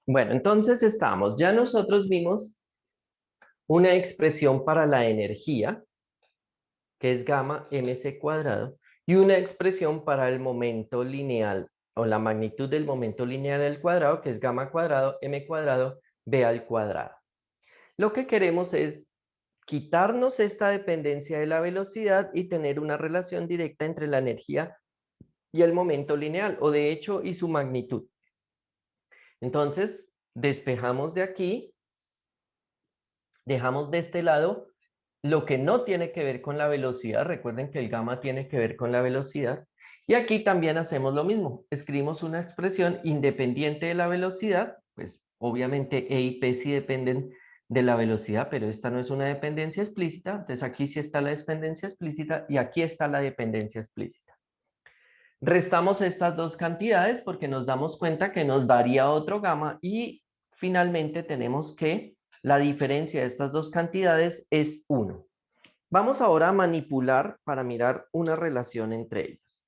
Bueno, entonces estamos, ya nosotros vimos una expresión para la energía, que es gamma mc cuadrado, y una expresión para el momento lineal o la magnitud del momento lineal al cuadrado, que es gamma cuadrado m cuadrado b al cuadrado. Lo que queremos es quitarnos esta dependencia de la velocidad y tener una relación directa entre la energía y el momento lineal, o de hecho y su magnitud. Entonces, despejamos de aquí, dejamos de este lado lo que no tiene que ver con la velocidad. Recuerden que el gamma tiene que ver con la velocidad. Y aquí también hacemos lo mismo. Escribimos una expresión independiente de la velocidad. Pues obviamente E y P sí dependen de la velocidad, pero esta no es una dependencia explícita. Entonces aquí sí está la dependencia explícita y aquí está la dependencia explícita. Restamos estas dos cantidades porque nos damos cuenta que nos daría otro gamma y finalmente tenemos que la diferencia de estas dos cantidades es 1. Vamos ahora a manipular para mirar una relación entre ellas.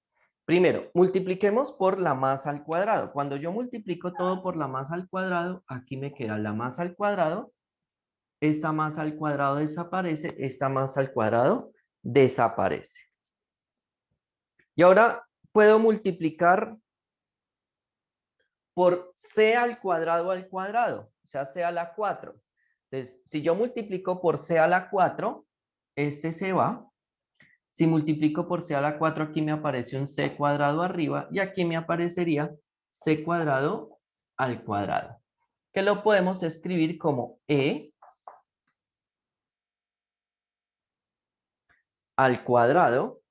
Primero, multipliquemos por la masa al cuadrado. Cuando yo multiplico todo por la masa al cuadrado, aquí me queda la masa al cuadrado, esta masa al cuadrado desaparece, esta masa al cuadrado desaparece. Y ahora puedo multiplicar por c al cuadrado, o sea, c a la 4. Entonces, si yo multiplico por c a la 4, este se va. Si multiplico por c a la 4, aquí me aparece un c cuadrado arriba y aquí me aparecería c cuadrado al cuadrado, que lo podemos escribir como e al cuadrado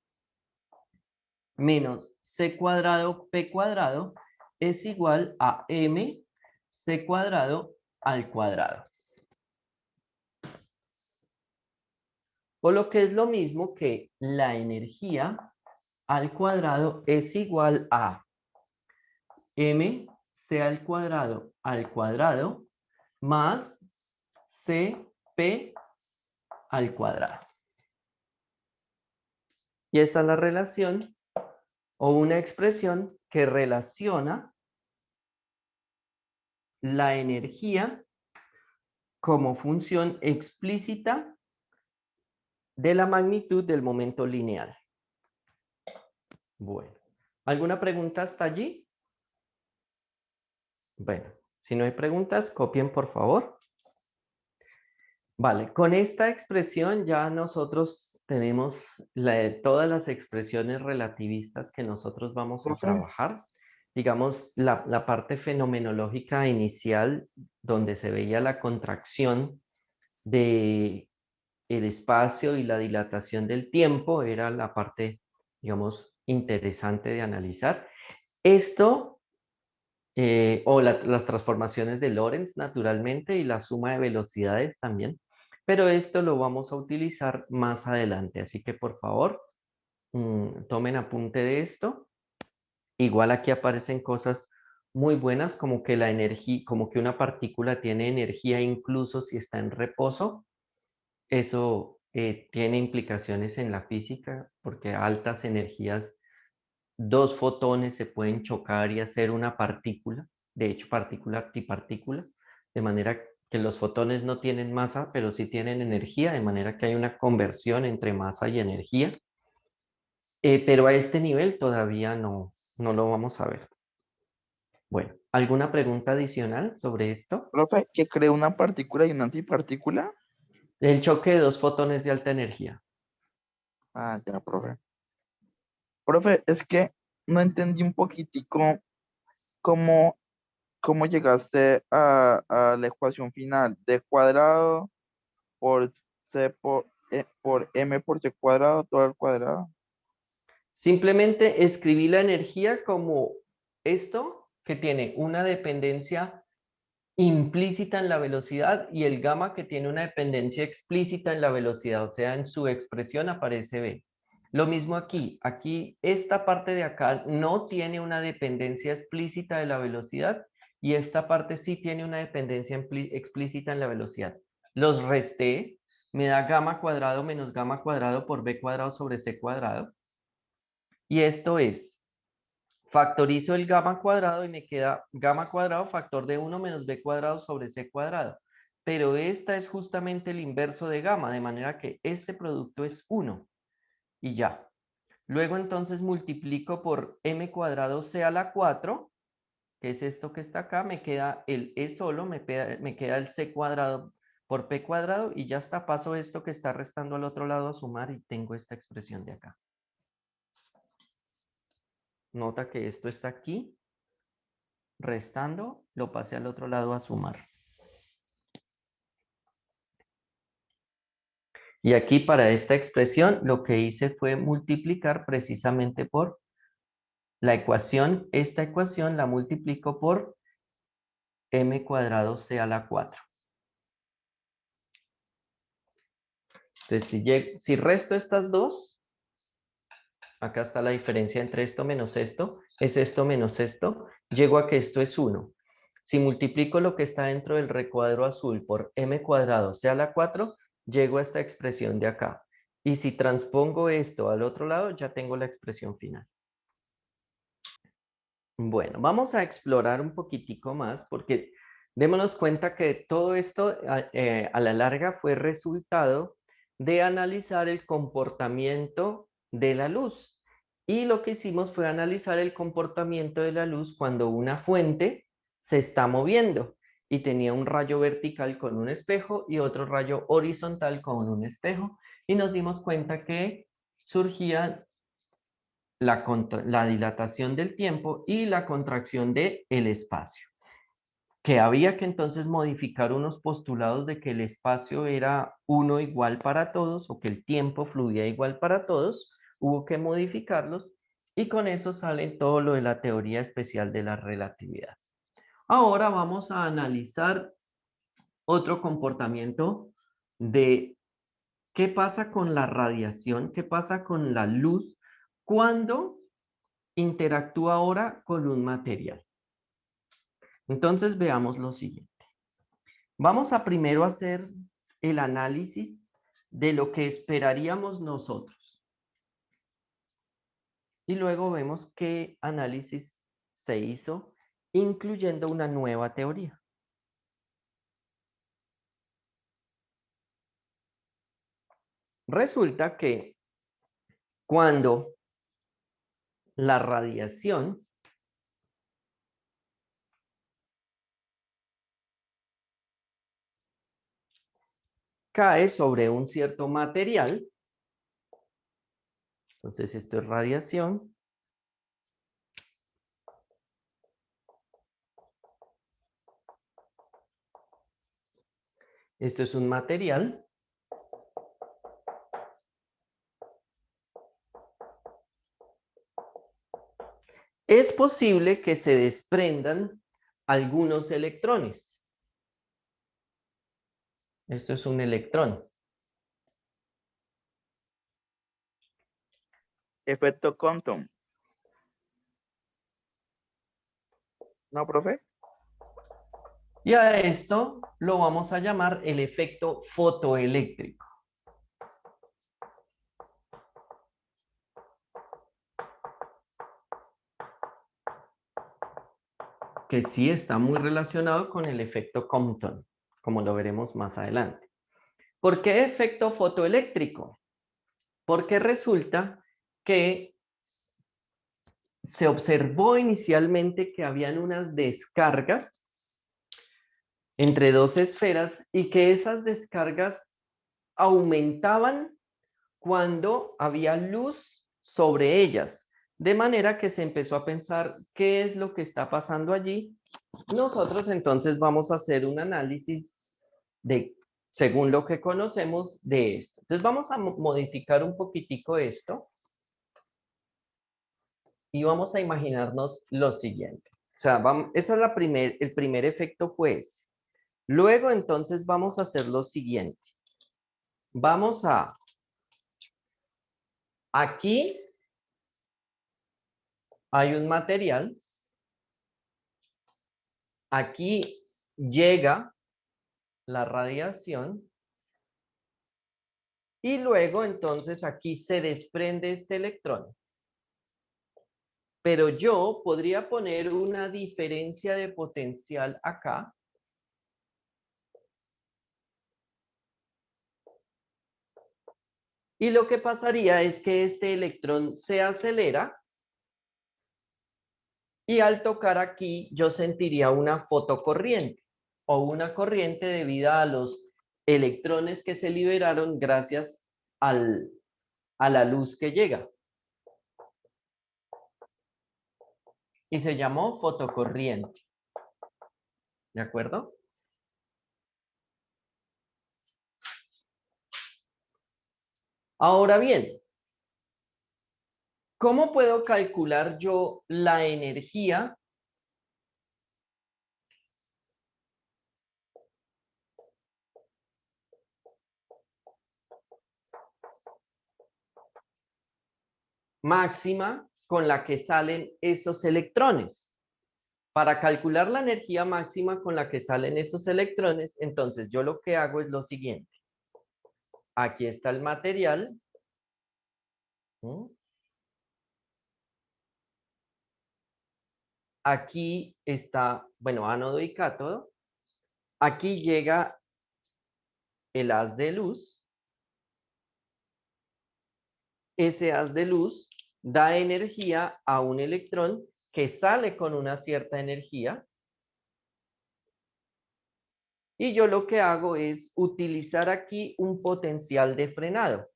menos c cuadrado p cuadrado es igual a m c cuadrado al cuadrado. O lo que es lo mismo que la energía al cuadrado es igual a mc al cuadrado más cp al cuadrado. Y esta es la relación o una expresión que relaciona la energía como función explícita de la magnitud del momento lineal. Bueno, ¿alguna pregunta hasta allí? Bueno, si no hay preguntas, copien por favor. Vale, con esta expresión ya nosotros tenemos todas las expresiones relativistas que nosotros vamos a Profe, trabajar. Digamos, la parte fenomenológica inicial, donde se veía la contracción de el espacio y la dilatación del tiempo, era la parte, digamos, interesante de analizar. Esto las transformaciones de Lorentz naturalmente y la suma de velocidades también, pero esto lo vamos a utilizar más adelante, así que por favor tomen apunte de esto. Igual aquí aparecen cosas muy buenas como que la energía, como que una partícula tiene energía incluso si está en reposo. Eso tiene implicaciones en la física porque a altas energías dos fotones se pueden chocar y hacer una partícula, de hecho partícula antipartícula, de manera que los fotones no tienen masa, pero sí tienen energía, de manera que hay una conversión entre masa y energía, pero a este nivel todavía no lo vamos a ver. Bueno, ¿alguna pregunta adicional sobre esto? profe, ¿qué crea una partícula y una antipartícula? El choque de dos fotones de alta energía. Ah, ya, profe. Profe, es que no entendí un poquitico cómo, cómo llegaste a la ecuación final de cuadrado por por m por c cuadrado, todo al cuadrado. Simplemente escribí la energía como esto, que tiene una dependencia implícita en la velocidad y el gamma que tiene una dependencia explícita en la velocidad, o sea, en su expresión aparece B. Lo mismo aquí, aquí esta parte de acá no tiene una dependencia explícita de la velocidad y esta parte sí tiene una dependencia explícita en la velocidad. Los resté, me da gamma cuadrado menos gamma cuadrado por B cuadrado sobre C cuadrado y esto es Factorizo el gamma cuadrado y me queda gamma cuadrado factor de 1 menos b cuadrado sobre c cuadrado. Pero esta es justamente el inverso de gamma, de manera que este producto es 1 y ya. Luego entonces multiplico por m cuadrado c a la 4, que es esto que está acá, me queda el e solo, me queda el c cuadrado por p cuadrado y ya está. Paso esto que está restando al otro lado a sumar y tengo esta expresión de acá. Nota que esto está aquí, restando, lo pasé al otro lado a sumar. Y aquí para esta expresión lo que hice fue multiplicar precisamente por la ecuación. Esta ecuación la multiplico por m cuadrado c a la 4. Entonces si resto estas dos, acá está la diferencia entre esto menos esto, es esto menos esto, llego a que esto es 1. Si multiplico lo que está dentro del recuadro azul por m cuadrado c a la 4, llego a esta expresión de acá. Y si transpongo esto al otro lado, ya tengo la expresión final. Bueno, vamos a explorar un poquitico más porque démonos cuenta que todo esto a la larga fue resultado de analizar el comportamiento de la luz. Y lo que hicimos fue analizar el comportamiento de la luz cuando una fuente se está moviendo y tenía un rayo vertical con un espejo y otro rayo horizontal con un espejo. Y nos dimos cuenta que surgían la dilatación del tiempo y la contracción del espacio. Que había que entonces modificar unos postulados de que el espacio era uno igual para todos o que el tiempo fluía igual para todos, hubo que modificarlos y con eso sale todo lo de la teoría especial de la relatividad. Ahora vamos a analizar otro comportamiento de qué pasa con la radiación, qué pasa con la luz cuando interactúa ahora con un material. Entonces veamos lo siguiente. Vamos a primero hacer el análisis de lo que esperaríamos nosotros. Y luego vemos qué análisis se hizo, incluyendo una nueva teoría. Resulta que cuando la radiación cae sobre un cierto material, entonces esto es radiación, esto es un material, es posible que se desprendan algunos electrones. Esto es un electrón. Efecto Compton. ¿No, profe? Y a esto lo vamos a llamar el efecto fotoeléctrico. Que sí está muy relacionado con el efecto Compton, como lo veremos más adelante. ¿Por qué efecto fotoeléctrico? Porque resulta que se observó inicialmente que habían unas descargas entre dos esferas y que esas descargas aumentaban cuando había luz sobre ellas. De manera que se empezó a pensar qué es lo que está pasando allí. Nosotros entonces vamos a hacer un análisis de, según lo que conocemos de esto. Entonces vamos a modificar un poquitico esto y vamos a imaginarnos lo siguiente. O sea, esa es el primer efecto fue ese. Luego entonces vamos a hacer lo siguiente. Vamos a, aquí hay un material, aquí llega la radiación y luego entonces aquí se desprende este electrón. pero yo podría poner una diferencia de potencial acá. Y lo que pasaría es que este electrón se acelera y al tocar aquí yo sentiría una fotocorriente o una corriente debida a los electrones que se liberaron gracias a la luz que llega. Y se llamó fotocorriente. ¿De acuerdo? Ahora bien, ¿cómo puedo calcular yo la energía máxima con la que salen esos electrones? Para calcular la energía máxima con la que salen esos electrones, entonces yo lo que hago es lo siguiente. Aquí está el material. ¿Mm? Aquí está, bueno, ánodo y cátodo. Aquí llega el haz de luz. Ese haz de luz da energía a un electrón que sale con una cierta energía. Y yo lo que hago es utilizar aquí un potencial de frenado.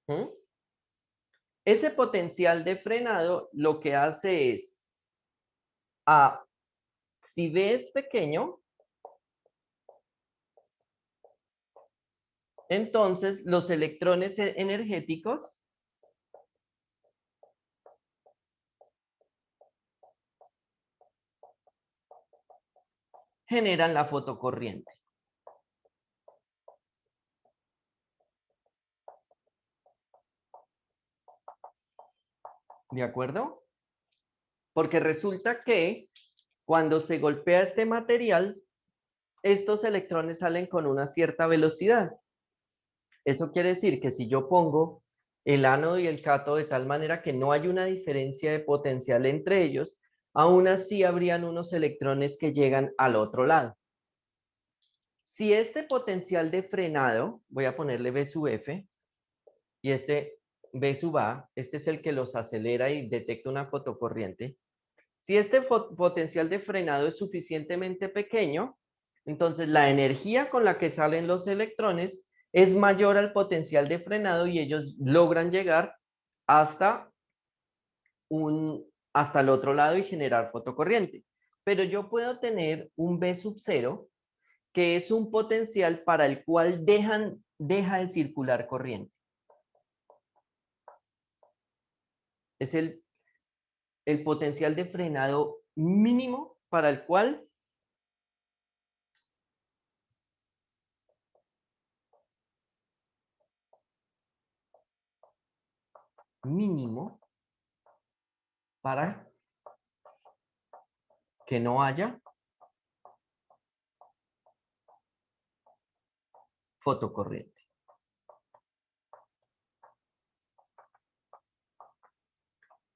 ¿Mm? Ese potencial de frenado lo que hace es, si B es pequeño, entonces los electrones energéticos generan la fotocorriente. ¿De acuerdo? Porque resulta que cuando se golpea este material, estos electrones salen con una cierta velocidad. Eso quiere decir que si yo pongo el ánodo y el cátodo de tal manera que no hay una diferencia de potencial entre ellos, aún así habrían unos electrones que llegan al otro lado. Si este potencial de frenado, voy a ponerle B sub F, y este B sub A, este es el que los acelera y detecta una fotocorriente. Si este potencial de frenado es suficientemente pequeño, entonces la energía con la que salen los electrones es mayor al potencial de frenado y ellos logran llegar hasta, hasta el otro lado y generar fotocorriente. Pero yo puedo tener un B sub 0, que es un potencial para el cual deja de circular corriente. Es el potencial de frenado mínimo para el cual mínimo para que no haya fotocorriente.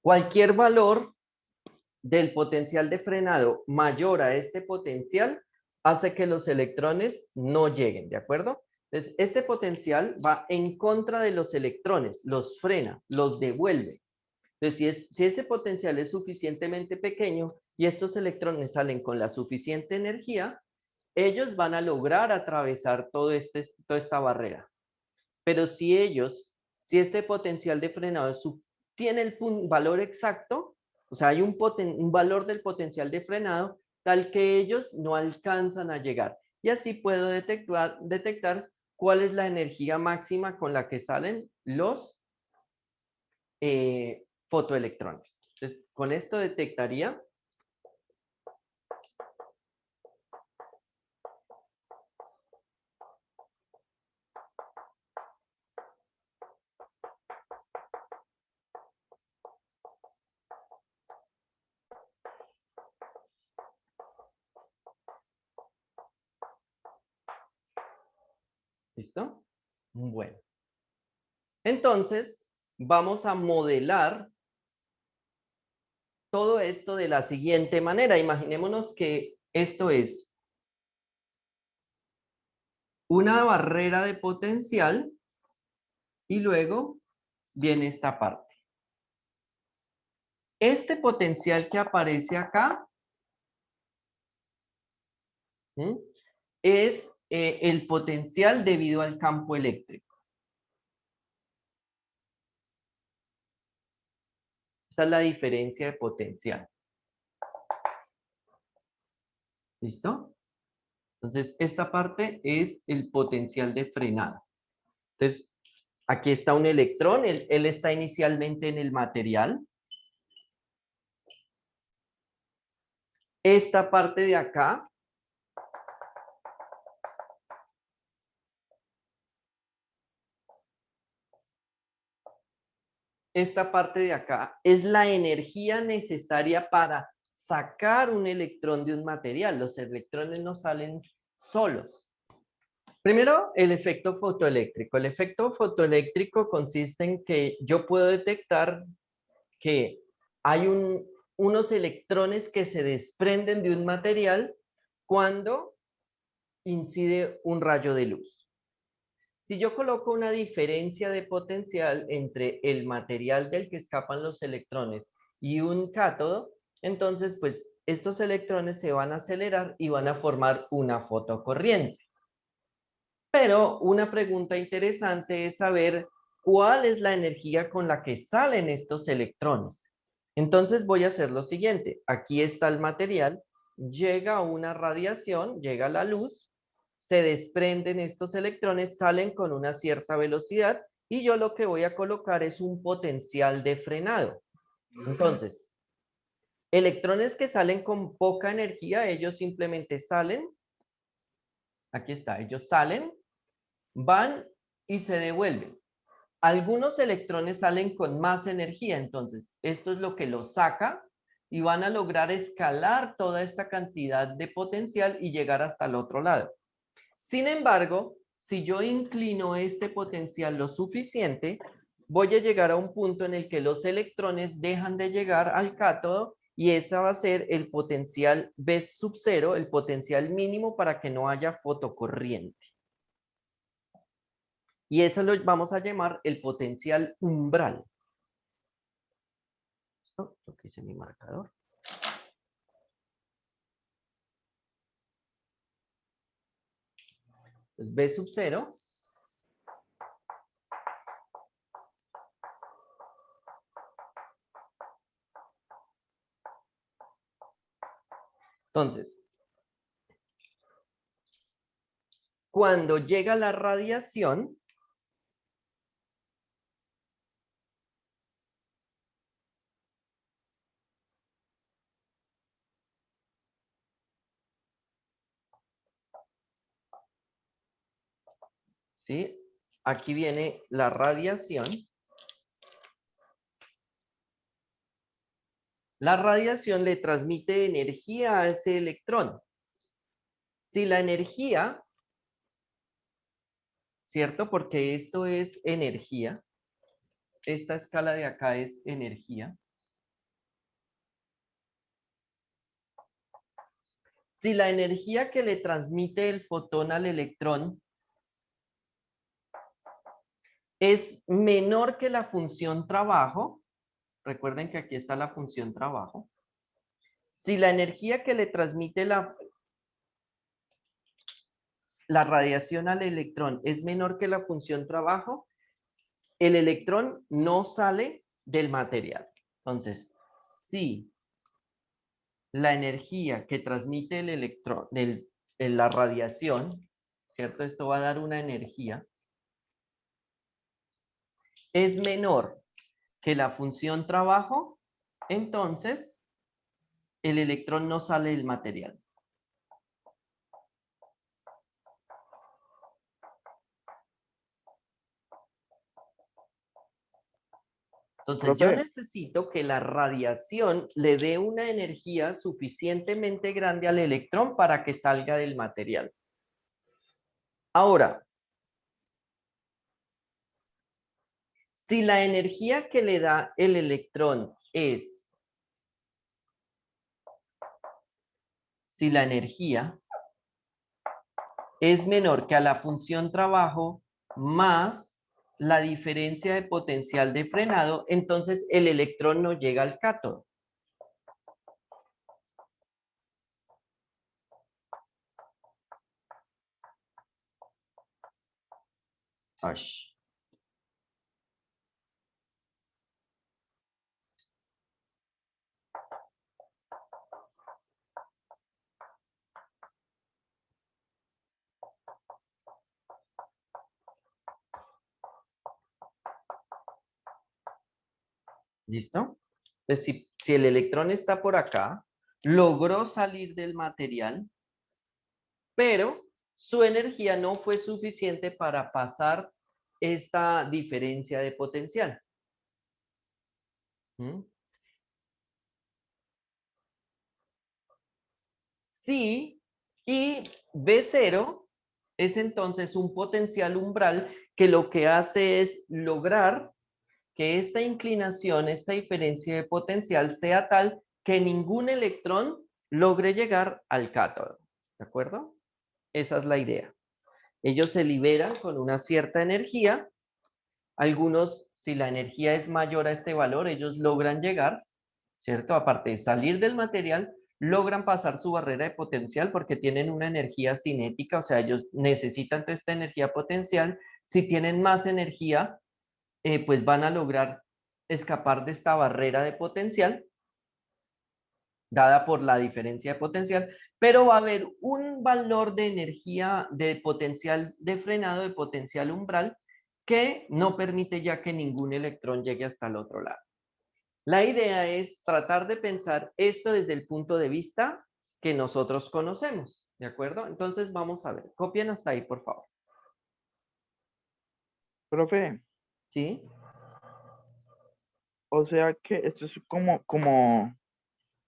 Cualquier valor del potencial de frenado mayor a este potencial hace que los electrones no lleguen, ¿de acuerdo? Entonces, este potencial va en contra de los electrones, los frena, los devuelve. Entonces, si ese potencial es suficientemente pequeño y estos electrones salen con la suficiente energía, ellos van a lograr atravesar toda esta barrera. Pero si este potencial de frenado tiene el valor exacto, o sea, hay un valor del potencial de frenado tal que ellos no alcanzan a llegar. Y así puedo detectar cuál es la energía máxima con la que salen los fotoelectrones. Entonces, con esto detectaría ¿Listo? Bueno. Entonces, vamos a modelar todo esto de la siguiente manera. Imaginémonos que esto es una barrera de potencial y luego viene esta parte. Este potencial que aparece acá, ¿sí?, es el potencial debido al campo eléctrico. Esa es la diferencia de potencial. ¿Listo? Entonces, esta parte es el potencial de frenado. Entonces, aquí está un electrón, él está inicialmente en el material. Esta parte de acá es la energía necesaria para sacar un electrón de un material. Los electrones no salen solos. Primero, el efecto fotoeléctrico. El efecto fotoeléctrico consiste en que yo puedo detectar que hay unos electrones que se desprenden de un material cuando incide un rayo de luz. Si yo coloco una diferencia de potencial entre el material del que escapan los electrones y un cátodo, entonces pues estos electrones se van a acelerar y van a formar una fotocorriente. Pero una pregunta interesante es saber cuál es la energía con la que salen estos electrones. Entonces voy a hacer lo siguiente. Aquí está el material, llega una radiación, llega la luz, se desprenden estos electrones, salen con una cierta velocidad y yo lo que voy a colocar es un potencial de frenado. Entonces, electrones que salen con poca energía, ellos simplemente salen, aquí está, ellos salen, van y se devuelven. Algunos electrones salen con más energía, entonces esto es lo que los saca y van a lograr escalar toda esta cantidad de potencial y llegar hasta el otro lado. Sin embargo, si yo inclino este potencial lo suficiente, voy a llegar a un punto en el que los electrones dejan de llegar al cátodo y ese va a ser el potencial B sub 0, el potencial mínimo para que no haya fotocorriente. Y eso lo vamos a llamar el potencial umbral. ¿Listo? Aquí hice mi marcador. Entonces, B sub 0 entonces, cuando llega la radiación, ¿sí? Aquí viene la radiación. La radiación le transmite energía a ese electrón. Si la energía, ¿cierto? Porque esto es energía. Esta escala de acá es energía. Si la energía que le transmite el fotón al electrón es menor que la función trabajo, recuerden que aquí está la función trabajo. Si la energía que le transmite la radiación al electrón es menor que la función trabajo, el electrón no sale del material. Entonces, si la energía que transmite el electrón, la radiación, ¿cierto? Esto va a dar una energía, es menor que la función trabajo, entonces el electrón no sale del material. Entonces yo Profe, necesito que la radiación le dé una energía suficientemente grande al electrón para que salga del material. Ahora, Si la energía que le da el electrón es, si la energía es menor que a la función trabajo más la diferencia de potencial de frenado, entonces el electrón no llega al cátodo. Ash. ¿Listo? Pues si el electrón está por acá, logró salir del material, pero su energía no fue suficiente para pasar esta diferencia de potencial. ¿Mm? Sí, y B0 es entonces un potencial umbral que lo que hace es lograr que esta inclinación, esta diferencia de potencial sea tal que ningún electrón logre llegar al cátodo. ¿De acuerdo? Esa es la idea. Ellos se liberan con una cierta energía. Algunos, si la energía es mayor a este valor, ellos logran llegar, ¿cierto? Aparte de salir del material, logran pasar su barrera de potencial porque tienen una energía cinética, o sea, ellos necesitan toda esta energía potencial. Si tienen más energía, pues van a lograr escapar de esta barrera de potencial dada por la diferencia de potencial, pero va a haber un valor de energía de potencial de frenado, de potencial umbral, que no permite ya que ningún electrón llegue hasta el otro lado. La idea es tratar de pensar esto desde el punto de vista que nosotros conocemos, ¿de acuerdo? Entonces vamos a ver, copien hasta ahí, por favor. Profe, ¿Sí? o sea que esto es como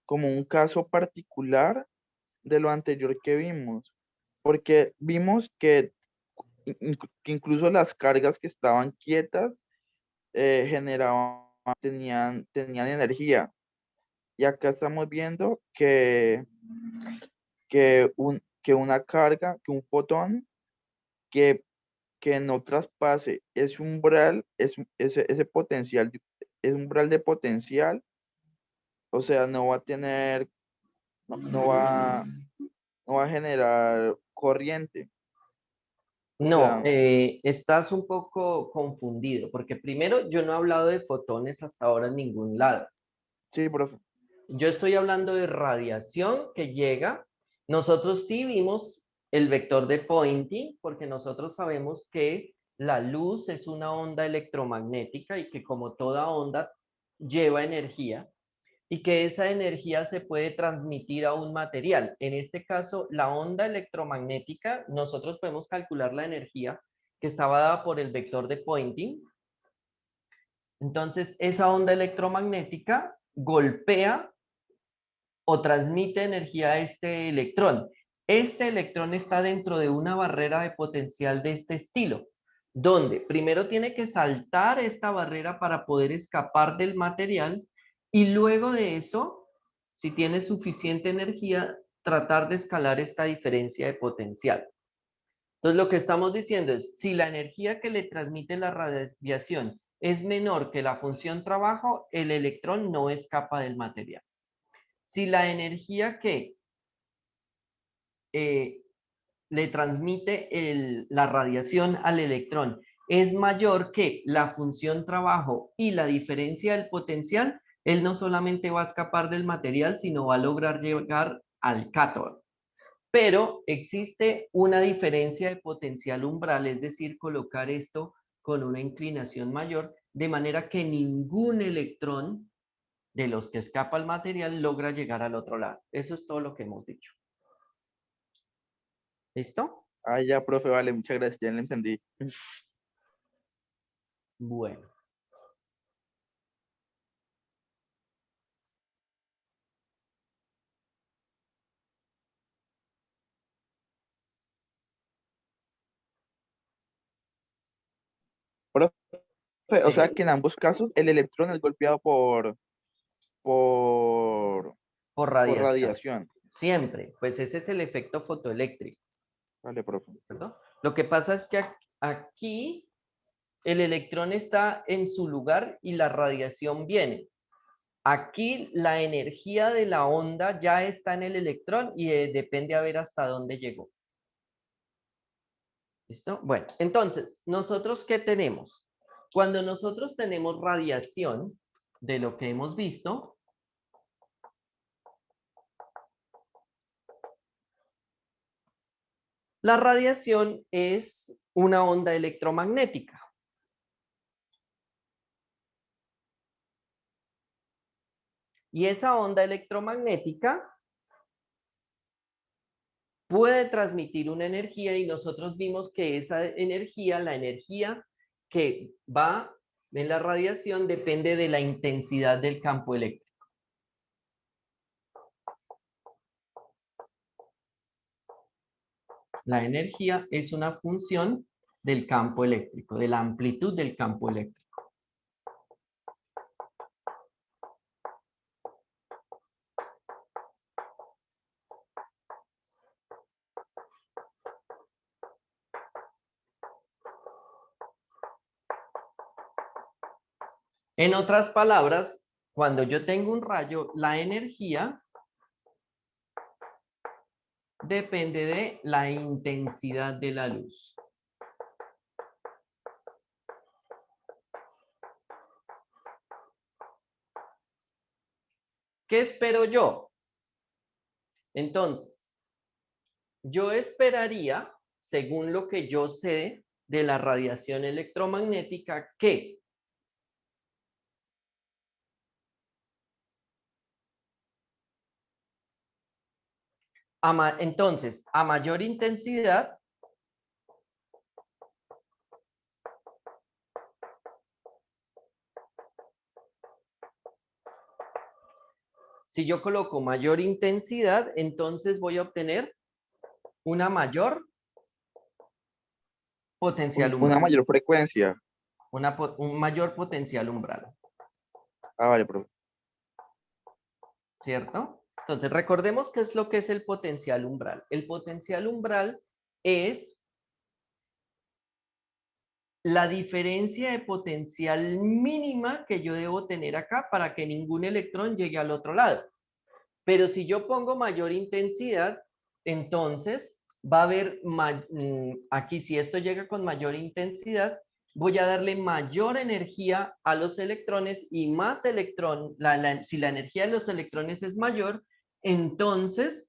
un caso particular de lo anterior que vimos, porque vimos que, que incluso las cargas que estaban quietas generaban, tenían energía. Y acá estamos viendo que una carga, que un fotón que, que no traspase ese umbral, ese potencial, ese umbral de potencial, o sea, no va a tener, no va a generar corriente. O No, sea, estás un poco confundido, porque primero yo no he hablado de fotones hasta ahora en ningún lado. sí, profe. Yo estoy hablando de radiación que llega. Nosotros sí vimos el vector de Poynting, porque nosotros sabemos que la luz es una onda electromagnética y que como toda onda lleva energía y que esa energía se puede transmitir a un material. En este caso, la onda electromagnética, nosotros podemos calcular la energía que estaba dada por el vector de Poynting. Entonces, esa onda electromagnética golpea o transmite energía a este electrón. Este electrón está dentro de una barrera de potencial de este estilo, donde primero tiene que saltar esta barrera para poder escapar del material y luego de eso, si tiene suficiente energía, tratar de escalar esta diferencia de potencial. Entonces, lo que estamos diciendo es, si la energía que le transmite la radiación es menor que la función trabajo, el electrón no escapa del material. Si la energía que eh, le transmite la radiación al electrón es mayor que la función trabajo y la diferencia del potencial, él no solamente va a escapar del material, sino va a lograr llegar al cátodo. Pero existe una diferencia de potencial umbral, es decir, colocar esto con una inclinación mayor, de manera que ningún electrón de los que escapa al material logra llegar al otro lado. Eso es todo lo que hemos dicho. ¿Listo? Ah, ya, profe, vale, muchas gracias, ya lo entendí. Bueno. Profe, O sea ¿sí? que en ambos casos el electrón es golpeado por, Por por radiación. radiación. Siempre. Pues ese es el efecto fotoeléctrico, Vale, profe. ¿verdad? Lo que pasa es que aquí el electrón está en su lugar y la radiación viene. Aquí la energía de la onda ya está en el electrón y depende a ver hasta dónde llegó. ¿Listo? Bueno, entonces, ¿nosotros qué tenemos? Cuando nosotros tenemos radiación de lo que hemos visto, la radiación es una onda electromagnética. Y esa onda electromagnética puede transmitir una energía y nosotros vimos que esa energía, la energía que va en la radiación depende de la intensidad del campo eléctrico. La energía es una función del campo eléctrico, de la amplitud del campo eléctrico. En otras palabras, cuando yo tengo un rayo, la energía depende de la intensidad de la luz. ¿Qué espero yo? Entonces, yo esperaría, según lo que yo sé de la radiación electromagnética, que entonces, a mayor intensidad, si yo coloco mayor intensidad, entonces voy a obtener una mayor potencial Una umbral, mayor frecuencia. un mayor potencial umbral, Ah, vale, profe. ¿cierto? Entonces, recordemos qué es lo que es el potencial umbral. El potencial umbral es la diferencia de potencial mínima que yo debo tener acá para que ningún electrón llegue al otro lado. Pero si yo pongo mayor intensidad, entonces va a haber, aquí si esto llega con mayor intensidad, voy a darle mayor energía a los electrones y más electrón, si la energía de los electrones es mayor, entonces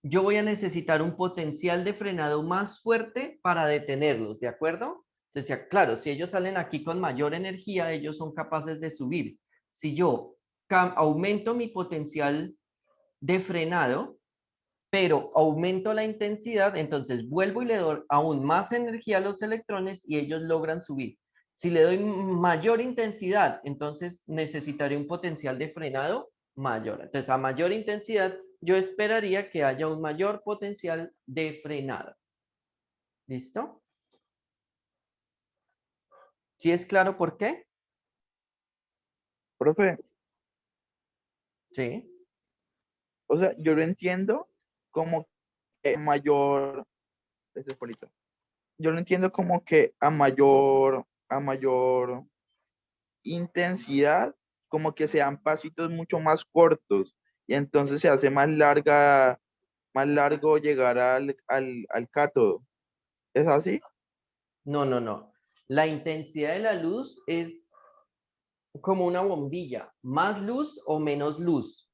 yo voy a necesitar un potencial de frenado más fuerte para detenerlos, ¿de acuerdo? Entonces, claro, si ellos salen aquí con mayor energía, ellos son capaces de subir. Si yo aumento mi potencial de frenado, pero aumento la intensidad, entonces vuelvo y le doy aún más energía a los electrones y ellos logran subir. Si le doy mayor intensidad, entonces necesitaré un potencial de frenado mayor. Entonces, a mayor intensidad, yo esperaría que haya un mayor potencial de frenado. ¿Listo? ¿Sí es claro por qué? Profe, Sí. o sea, yo lo entiendo como que mayor, este es Polito. Yo lo entiendo como que a mayor intensidad, como que sean pasitos mucho más cortos y entonces se hace más largo llegar al cátodo. ¿Es así? No, no, no. La intensidad de la luz es como una bombilla, más luz o menos luz.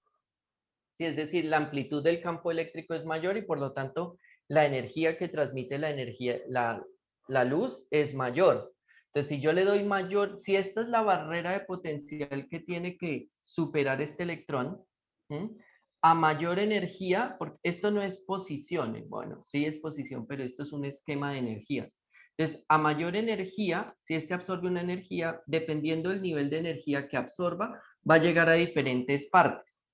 Sí, es decir, la amplitud del campo eléctrico es mayor y por lo tanto la energía que transmite la luz es mayor. Entonces, si yo le doy mayor, si esta es la barrera de potencial que tiene que superar este electrón, ¿m? A mayor energía, porque esto no es posición, bueno, sí es posición, pero esto es un esquema de energías. Entonces, a mayor energía, si este absorbe una energía, dependiendo del nivel de energía que absorba, va a llegar a diferentes partes.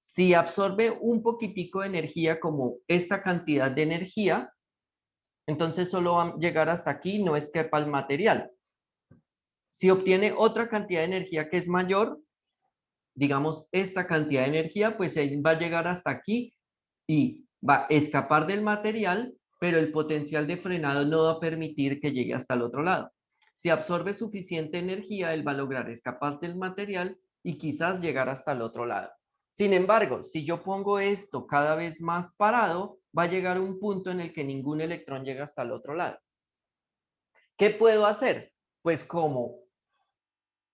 Si absorbe un poquitico de energía como esta cantidad de energía, entonces solo va a llegar hasta aquí, no escapa el material. Si obtiene otra cantidad de energía que es mayor, digamos esta cantidad de energía, pues él va a llegar hasta aquí y va a escapar del material, pero el potencial de frenado no va a permitir que llegue hasta el otro lado. Si absorbe suficiente energía, él va a lograr escapar del material y quizás llegar hasta el otro lado. Sin embargo, si yo pongo esto cada vez más parado, va a llegar un punto en el que ningún electrón llega hasta el otro lado. ¿Qué puedo hacer? Pues como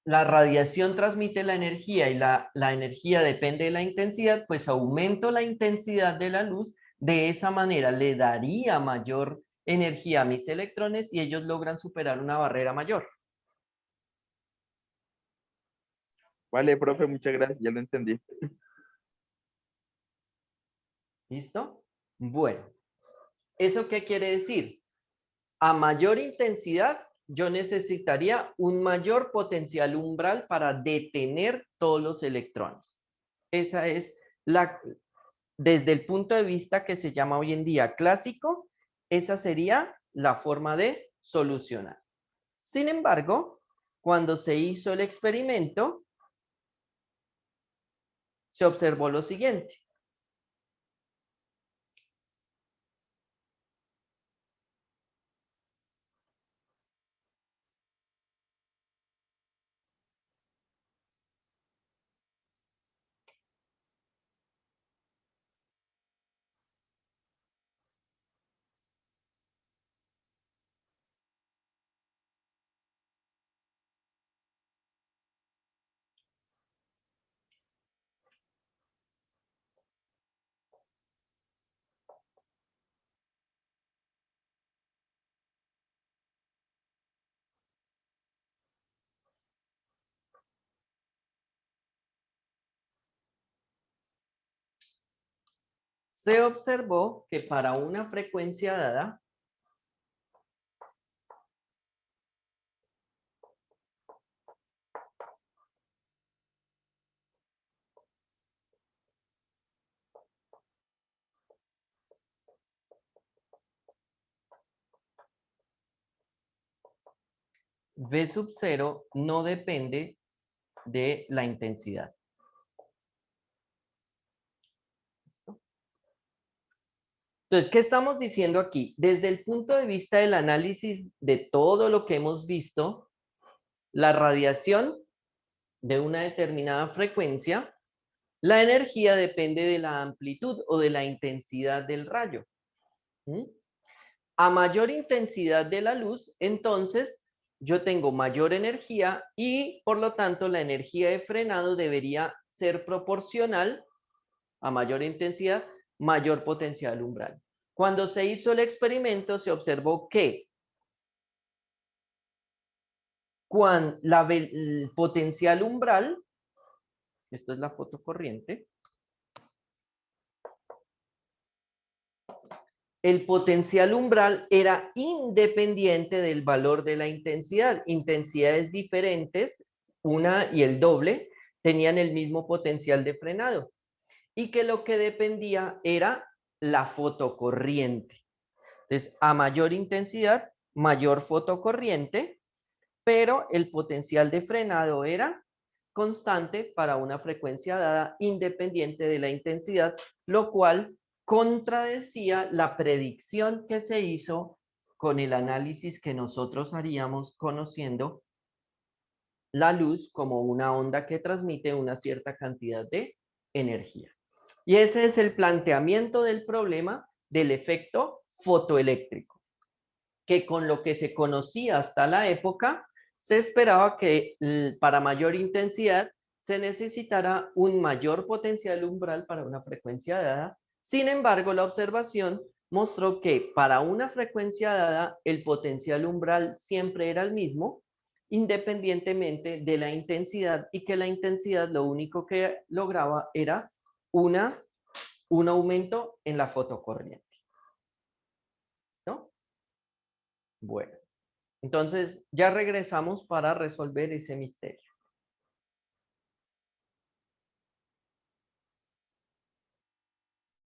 la radiación transmite la energía y la energía depende de la intensidad, pues aumento la intensidad de la luz. De esa manera le daría mayor energía a mis electrones y ellos logran superar una barrera mayor. Vale, profe, muchas gracias, ya lo entendí. ¿Listo? Bueno, ¿eso qué quiere decir? A mayor intensidad, yo necesitaría un mayor potencial umbral para detener todos los electrones. Esa es desde el punto de vista que se llama hoy en día clásico, esa sería la forma de solucionar. Sin embargo, cuando se hizo el experimento, se observó lo siguiente. Se observó que para una frecuencia dada, V sub 0 no depende de la intensidad. ¿Listo? Entonces, ¿qué estamos diciendo aquí? Desde el punto de vista del análisis de todo lo que hemos visto, la radiación de una determinada frecuencia, la energía depende de la amplitud o de la intensidad del rayo. ¿Mm? A mayor intensidad de la luz, entonces yo tengo mayor energía y por lo tanto la energía de frenado debería ser proporcional a mayor intensidad, mayor potencial umbral. Cuando se hizo el experimento se observó que el potencial umbral, esto es la fotocorriente, el potencial umbral era independiente del valor de la intensidad. Intensidades diferentes, una y el doble, tenían el mismo potencial de frenado. Y que lo que dependía era la fotocorriente. Entonces, a mayor intensidad, mayor fotocorriente, pero el potencial de frenado era constante para una frecuencia dada independiente de la intensidad, lo cual contradecía la predicción que se hizo con el análisis que nosotros haríamos conociendo la luz como una onda que transmite una cierta cantidad de energía. Y ese es el planteamiento del problema del efecto fotoeléctrico, que con lo que se conocía hasta la época, se esperaba que para mayor intensidad se necesitara un mayor potencial umbral para una frecuencia dada. Sin embargo, la observación mostró que para una frecuencia dada el potencial umbral siempre era el mismo, independientemente de la intensidad, y que la intensidad lo único que lograba era un aumento en la fotocorriente. ¿Listo? Bueno. Entonces, ya regresamos para resolver ese misterio.